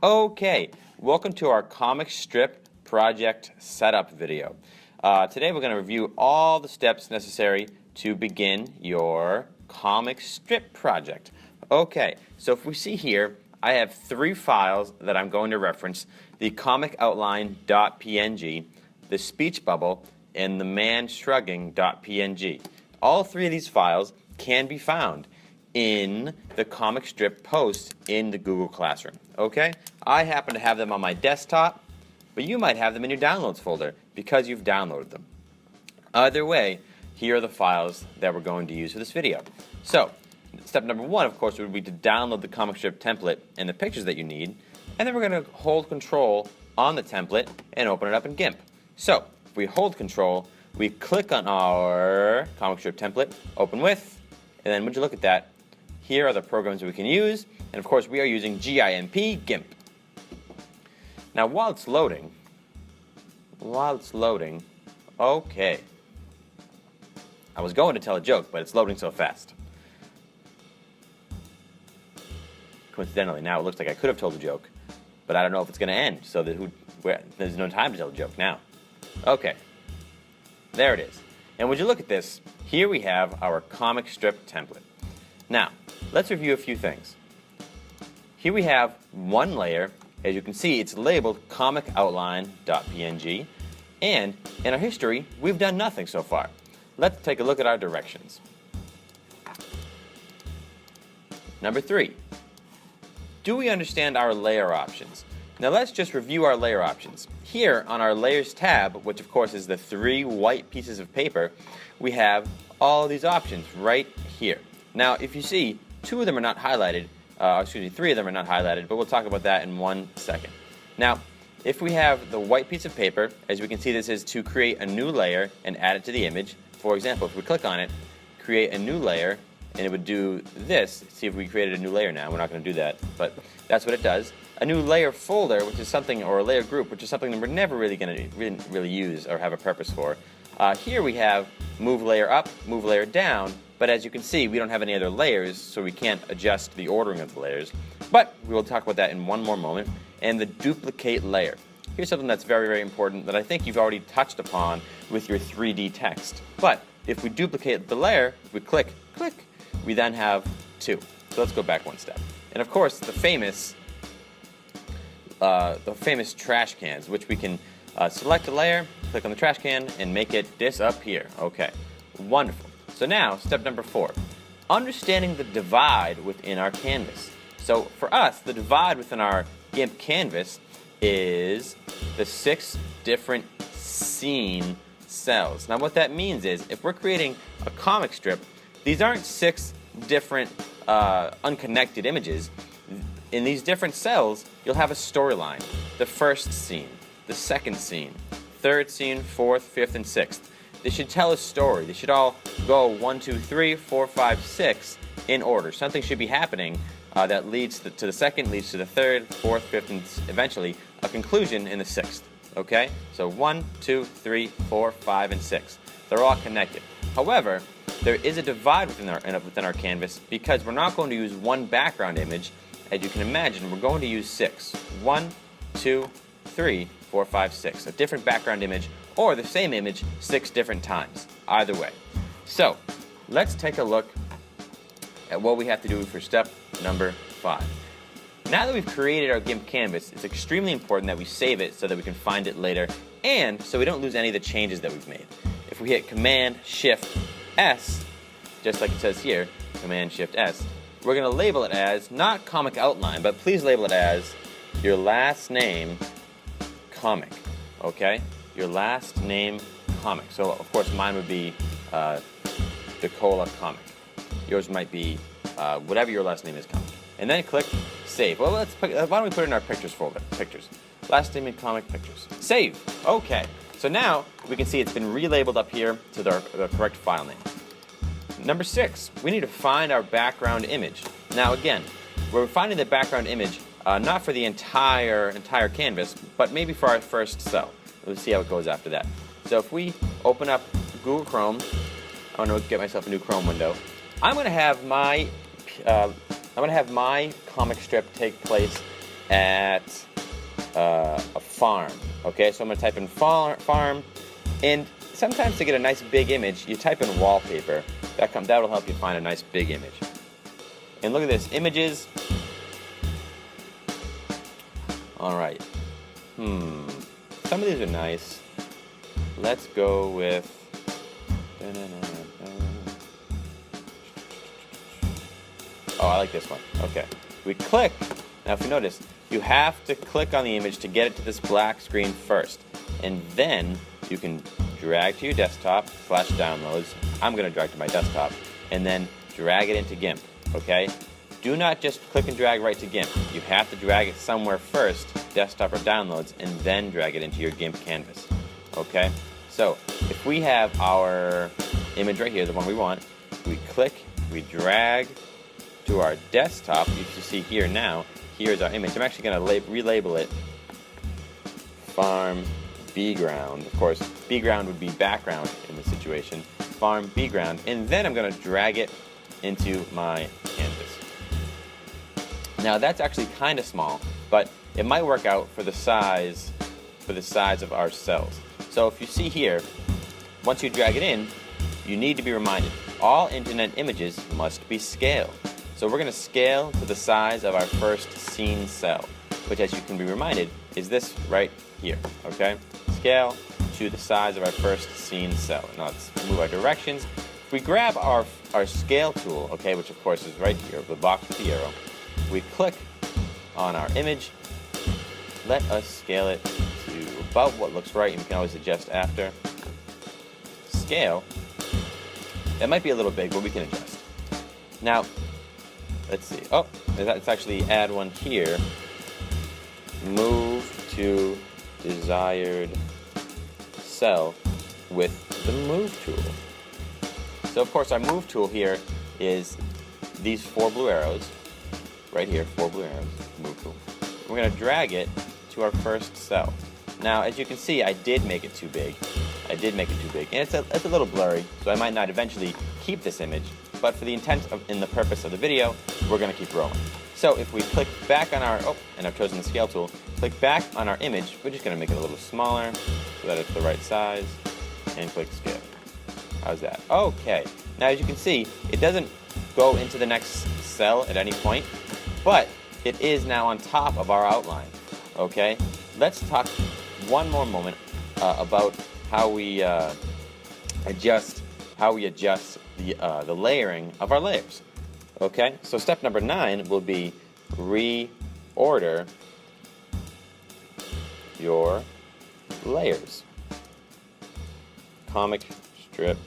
Okay, welcome to our comic strip project setup video. Today we're going to review all the steps necessary to begin your comic strip project. Okay, so if we see here, I have three files that I'm going to reference: the comicoutline.png, the speech bubble, and the man shrugging.png. All three of these files can be found in the comic strip posts in the Google Classroom. Okay? I happen to have them on my desktop, but you might have them in your downloads folder because you've downloaded them. Either way, here are the files that we're going to use for this video. So, step number one, of course, would be to download the comic strip template and the pictures that you need, and then we're going to hold control on the template and open it up in GIMP. So, if we hold control, we click on our comic strip template, open with, and then would you look at that, here are the programs we can use, and of course we are using GIMP. Now while it's loading, okay. I was going to tell a joke, but it's loading so fast. Coincidentally, now it looks like I could have told a joke, but I don't know if it's going to end, so there's no time to tell a joke now. Okay, there it is. And would you look at this, here we have our comic strip template. Now, let's review a few things. Here we have one layer. As you can see, it's labeled comicoutline.png, and in our history, we've done nothing so far. Let's take a look at our directions. Number 3, do we understand our layer options? Now let's just review our layer options. Here on our Layers tab, which of course is the 3 white pieces of paper, we have all these options right here. Now, if you see, 2 of them are not highlighted, 3 of them are not highlighted, but we'll talk about that in 1 second. Now, if we have the white piece of paper, as we can see, this is to create a new layer and add it to the image. For example, if we click on it, create a new layer, and it would do this. See if we created a new layer now. We're not going to do that, but that's what it does. A new layer folder, which is something, or a layer group, which is something that we're never really going to really use or have a purpose for. Here we have move layer up, move layer down, but as you can see, we don't have any other layers, so we can't adjust the ordering of the layers. But we will talk about that in one more moment. And the duplicate layer. Here's something that's very, very important that I think you've already touched upon with your 3D text. But if we duplicate the layer, if we click, we then have 2. So let's go back 1 step. And of course, the famous trash cans, which we can select a layer, click on the trash can, and make it disappear. Okay, wonderful. So now, step number 4, understanding the divide within our canvas. So for us, the divide within our GIMP canvas is the 6 different scene cells. Now what that means is, if we're creating a comic strip, these aren't 6 different unconnected images. In these different cells, you'll have a storyline. The first scene, the second scene, third scene, fourth, fifth, and sixth. They should tell a story. They should all go 1, 2, 3, 4, 5, 6 in order. Something should be happening that leads to the second, leads to the third, fourth, fifth, and eventually a conclusion in the sixth. Okay? So 1, 2, 3, 4, 5, and 6. They're all connected. However, there is a divide within our canvas because we're not going to use one background image. As you can imagine, we're going to use 6. 1, 2, 3, 4, 5, 6. A different background image or the same image 6 different times. Either way. So, let's take a look at what we have to do for step number 5. Now that we've created our GIMP canvas, it's extremely important that we save it so that we can find it later and so we don't lose any of the changes that we've made. If we hit Command-Shift-S, just like it says here, Command-Shift-S, we're going to label it as, not comic outline, but please label it as your last name comic, okay? Your last name comic. So, of course, mine would be Decola Comic. Yours might be whatever your last name is, comic. And then click Save. Well, why don't we put it in our Pictures folder? Pictures. Last name in comic, Pictures. Save. Okay. So now we can see it's been relabeled up here to the correct file name. Number 6, we need to find our background image. Now again, we're finding the background image not for the entire canvas, but maybe for our first cell. Let's see how it goes after that. So if we open up Google Chrome, I'm going to get myself a new Chrome window. I'm going to have my comic strip take place at a farm. Okay, so I'm going to type in farm, and sometimes to get a nice big image, you type in wallpaper. That'll help you find a nice big image. And look at this, images. All right. Some of these are nice. Let's go with. Oh, I like this one. Okay. We click. Now, if you notice, you have to click on the image to get it to this black screen first. And then you can drag to your desktop, /downloads. I'm going to drag to my desktop. And then drag it into GIMP. Okay? Do not just click and drag right to GIMP. You have to drag it somewhere first, desktop or downloads, and then drag it into your GIMP canvas. Okay? So, if we have our image right here, the one we want, we click, we drag to our desktop. You can see here now, here's our image. I'm actually going to relabel it Farm B-Ground. Of course, B-Ground would be background in this situation. Farm B-Ground. And then I'm going to drag it into my canvas. Now that's actually kind of small, but it might work out for the size of our cells. So if you see here, once you drag it in, you need to be reminded, all internet images must be scaled. So we're going to scale to the size of our first scene cell, which, as you can be reminded, is this right here, okay? Scale to the size of our first scene cell. Now let's move our directions. If we grab our scale tool, okay, which of course is right here, the box with the arrow, we click on our image. Let us scale it to about what looks right, and we can always adjust after. Scale. It might be a little big, but we can adjust. Now, let's see. Oh, let's actually add one here. Move to desired cell with the move tool. So of course our move tool here is these 4 blue arrows. Right here, 4 blue arrows, move tool. We're going to drag it to our first cell. Now, as you can see, I did make it too big. And it's a little blurry, so I might not eventually keep this image, but for the intent and the purpose of the video, we're going to keep rolling. So if we click back on our, and I've chosen the scale tool, click back on our image, we're just going to make it a little smaller so that it's the right size, and click scale. How's that? Okay. Now as you can see, it doesn't go into the next cell at any point, but it is now on top of our outline. Okay? Let's talk one more moment about how we adjust the layering of our layers. Okay? So step number 9 will be reorder your layers. Comic strip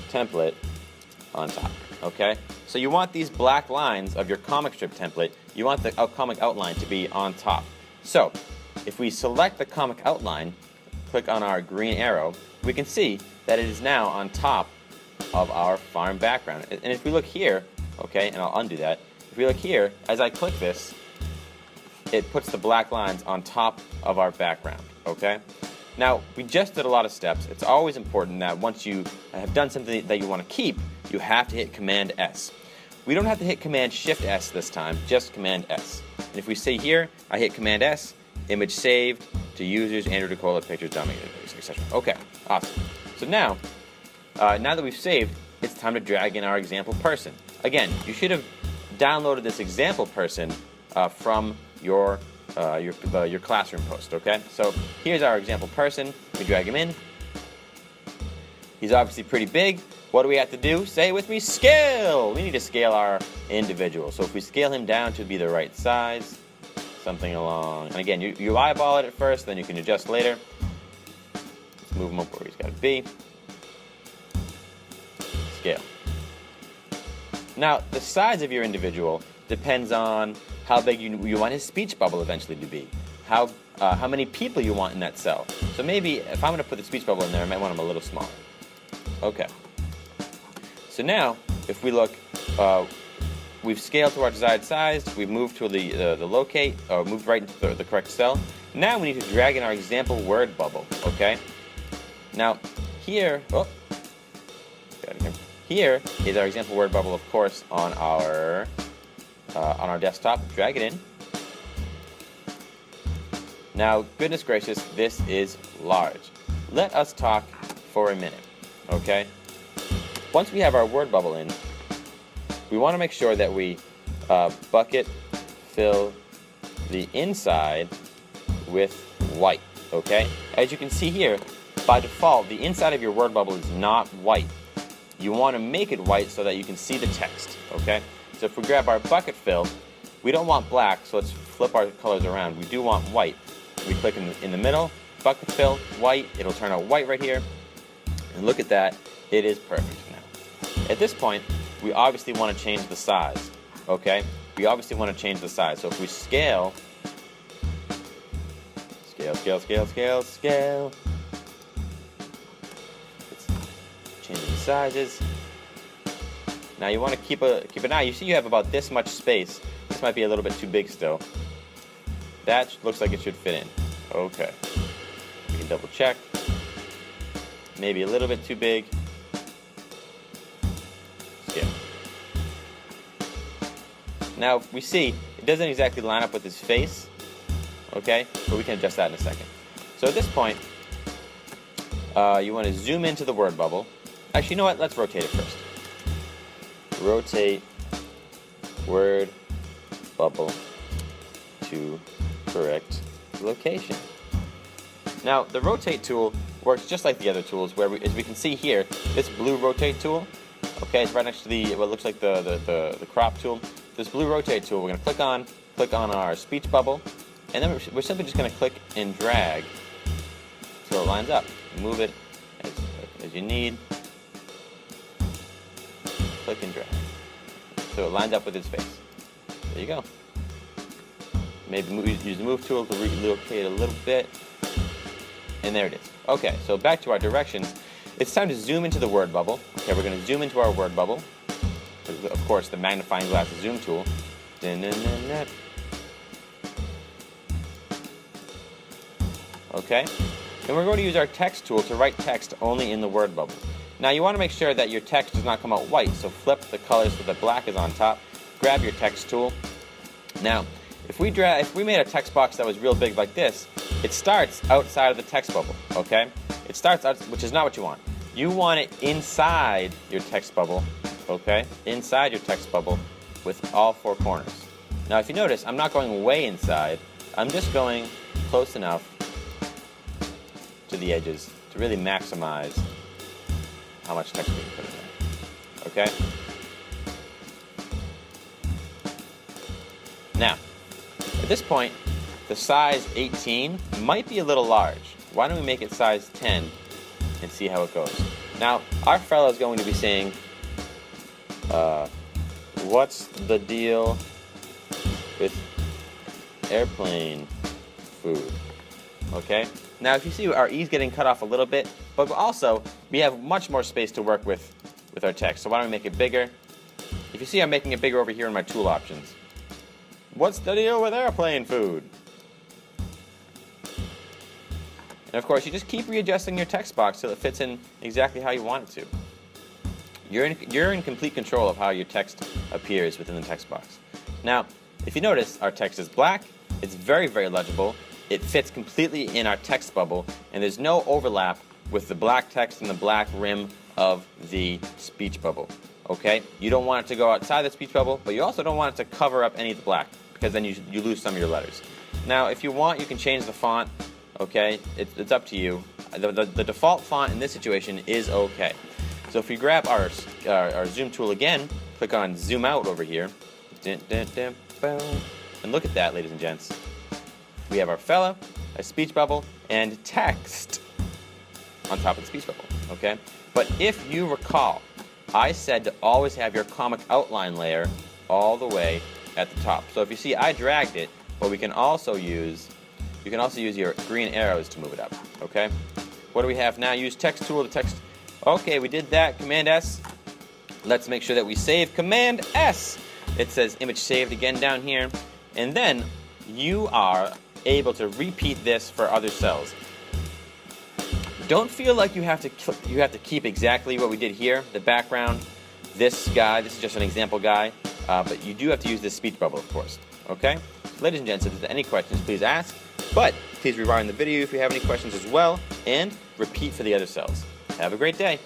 template on top. Okay? So you want these black lines of your comic strip template, you want the comic outline to be on top. So if we select the comic outline, click on our green arrow, we can see that it is now on top of our farm background. And if we look here, okay, and I'll undo that, if we look here, as I click this, it puts the black lines on top of our background, okay? Now, we just did a lot of steps. It's always important that once you have done something that you want to keep, you have to hit Command S. We don't have to hit Command Shift S this time, just Command S. And if we see here, I hit Command S, image saved to users, Andrew DeCola, pictures, dominated, etc. Okay, awesome. So now that we've saved, it's time to drag in our example person. Again, you should have downloaded this example person from your classroom post, okay? So here's our example person. We drag him in. He's obviously pretty big. What do we have to do? Say it with me, scale! We need to scale our individual. So if we scale him down to be the right size, something along, and again, you eyeball it at first, then you can adjust later. Let's move him up where he's got to be. Scale. Now, the size of your individual depends on how big you want his speech bubble eventually to be, how many people you want in that cell. So maybe if I'm going to put the speech bubble in there, I might want him a little smaller. Okay. So now, if we look, we've scaled to our desired size, we've moved to the locate, or moved right into the correct cell. Now we need to drag in our example word bubble, okay? Now, here, here is our example word bubble, of course, on our desktop. Drag it in. Now, goodness gracious, this is large. Let us talk for a minute, okay? Once we have our word bubble in, we want to make sure that we bucket fill the inside with white, okay? As you can see here, by default, the inside of your word bubble is not white. You want to make it white so that you can see the text, okay? So if we grab our bucket fill, we don't want black, so let's flip our colors around. We do want white. We click in the middle, bucket fill, white. It'll turn out white right here. And look at that. It is perfect now. At this point, we obviously want to change the size, okay? We obviously want to change the size. So if we scale, scale. It's changing the sizes. Now you want to keep an eye. You see you have about this much space. This might be a little bit too big still. That looks like it should fit in. Okay. We can double check. Maybe a little bit too big. Scale. Now we see it doesn't exactly line up with his face. Okay, but we can adjust that in a second. So at this point, you want to zoom into the word bubble. Actually, you know what? Let's rotate it first. Rotate word bubble to correct location. Now, the rotate tool works just like the other tools, where as we can see here, this blue rotate tool, okay, it's right next to the what looks like the crop tool. This blue rotate tool, we're going to click on our speech bubble, and then we're simply just going to click and drag so it lines up. Move it as you need. Click and drag so it lines up with his face. There you go. Maybe use the move tool to relocate a little bit. And there it is. Okay, so back to our directions. It's time to zoom into the word bubble. Okay, we're going to zoom into our word bubble. Of course, the magnifying glass zoom tool. Okay, and we're going to use our text tool to write text only in the word bubble. Now you want to make sure that your text does not come out white, so flip the colors so the black is on top. Grab your text tool. Now, if we made a text box that was real big like this, it starts outside of the text bubble, okay? It starts out, which is not what you want. You want it inside your text bubble, okay? Inside your text bubble with all four corners. Now, if you notice, I'm not going way inside. I'm just going close enough to the edges to really maximize how much text we can put in there, okay? Now, at this point, the size 18 might be a little large. Why don't we make it size 10 and see how it goes? Now, our fellow is going to be saying, what's the deal with airplane food? Okay? Now, if you see, our E's getting cut off a little bit, but also, we have much more space to work with our text. So why don't we make it bigger? If you see, I'm making it bigger over here in my tool options. What's the deal with airplane food? And of course, you just keep readjusting your text box till it fits in exactly how you want it to. You're in complete control of how your text appears within the text box. Now, if you notice, our text is black. It's very, very legible. It fits completely in our text bubble, and there's no overlap with the black text and the black rim of the speech bubble. Okay? You don't want it to go outside the speech bubble, but you also don't want it to cover up any of the black, because then you lose some of your letters. Now, if you want, you can change the font. Okay? It's up to you. The default font in this situation is okay. So if we grab our zoom tool again, click on zoom out over here, and look at that, ladies and gents. We have our fella, a speech bubble, and text on top of the speech bubble, okay? But if you recall, I said to always have your comic outline layer all the way at the top. So if you see, I dragged it, but you can also use your green arrows to move it up, okay? What do we have now? Use text tool to text. Okay, we did that. Command S. Let's make sure that we save. Command S. It says image saved again down here. And then you are able to repeat this for other cells. Don't feel like you have to keep exactly what we did here. The background, this guy, this is just an example guy, but you do have to use this speech bubble, of course. Okay? Ladies and gents, if there's any questions, please ask. But please rewind the video if you have any questions as well, and repeat for the other cells. Have a great day.